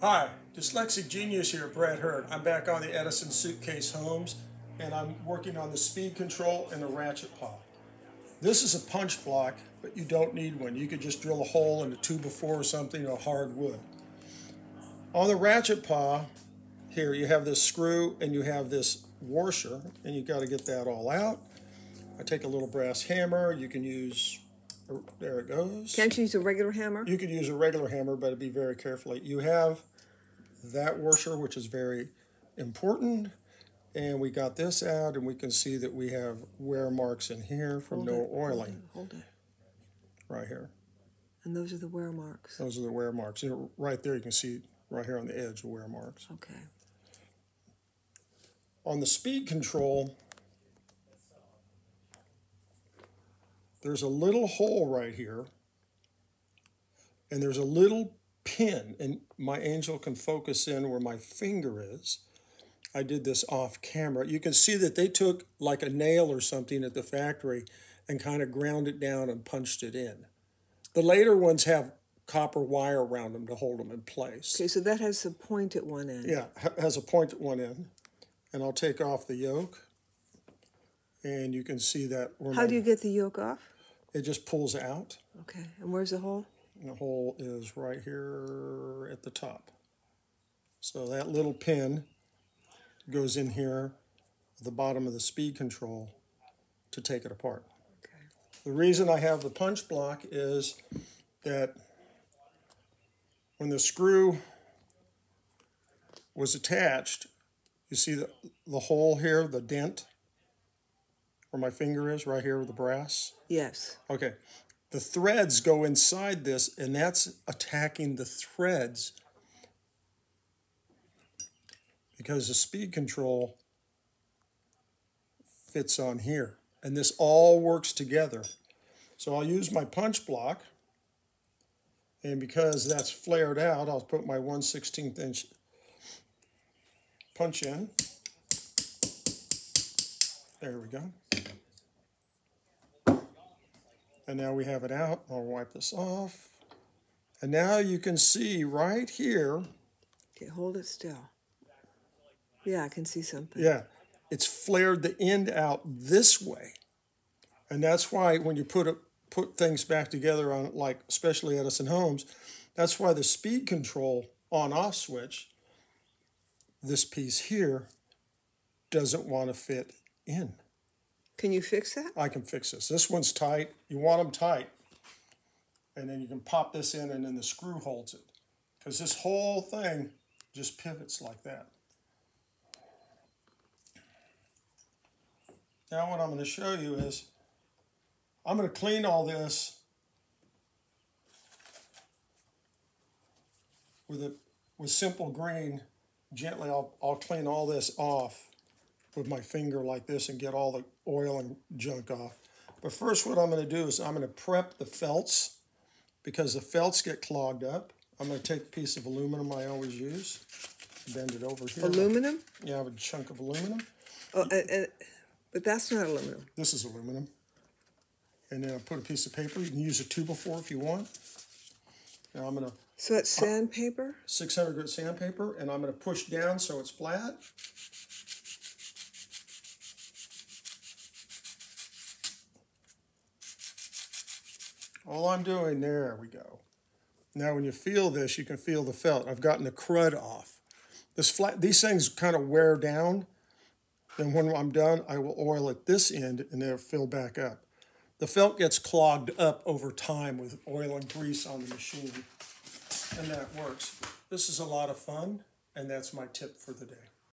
Hi, Dyslexic Genius here, Brad Hurd. I'm back on the Edison Homes, and I'm working on the speed control and the ratchet pawl. This is a punch block, but you don't need one. You could just drill a hole in a 2x4 or something, or hard wood. On the ratchet paw, here you have this screw and you have this washer, and you've got to get that all out. I take a little brass hammer. You can use, there it goes. Can't you use a regular hammer? You could use a regular hammer, but it'd be very carefully. You have that washer, which is very important, and we got this out, and we can see that we have wear marks in here from no oiling. Hold it. Right here. And those are the wear marks. Those are the wear marks. Right there, you can see right here on the edge the wear marks. Okay. On the speed control, there's a little hole right here, and there's a little pin, and my angel can focus in where my finger is. I did this off camera. You can see that they took like a nail or something at the factory and kind of ground it down and punched it in. The later ones have copper wire around them to hold them in place. Okay, so that has a point at one end. Yeah, has a point at one end. And I'll take off the yoke, and you can see that. How do you get the yoke off? It just pulls out. Okay, and where's the hole? The hole is right here at the top. So that little pin goes in here at the bottom of the speed control to take it apart. Okay. The reason I have the punch block is that when the screw was attached, you see the hole here, the dent where my finger is, right here with the brass? Yes. Okay. The threads go inside this, and that's attacking the threads because the speed control fits on here. And this all works together. So I'll use my punch block, and because that's flared out, I'll put my 1/16 inch punch in. There we go. And now we have it out. I'll wipe this off. And now you can see right here. Okay, hold it still. Yeah, I can see something. Yeah, it's flared the end out this way. And that's why when you put things back together on, like especially Edison Homes, that's why the speed control on-off switch, this piece here, doesn't want to fit in. Can you fix that? I can fix this. This one's tight. You want them tight. And then you can pop this in, and then the screw holds it. Because this whole thing just pivots like that. Now what I'm going to show you is, I'm going to clean all this with simple green. Gently, I'll clean all this off with my finger like this and get all the oil and junk off. But first what I'm going to do is I'm going to prep the felts, because the felts get clogged up. I'm going to take a piece of aluminum I always use, bend it over here. Aluminum? Yeah, I have a chunk of aluminum. Oh, but that's not aluminum. This is aluminum. And then I'll put a piece of paper. You can use a 2x4 if you want. Now I'm going to... So that's sandpaper? 600 grit sandpaper, and I'm going to push down so it's flat. All I'm doing, there we go. Now when you feel this, you can feel the felt. I've gotten the crud off. These things kind of wear down. Then when I'm done, I will oil at this end, and they'll fill back up. The felt gets clogged up over time with oil and grease on the machine, and that works. This is a lot of fun, and that's my tip for the day.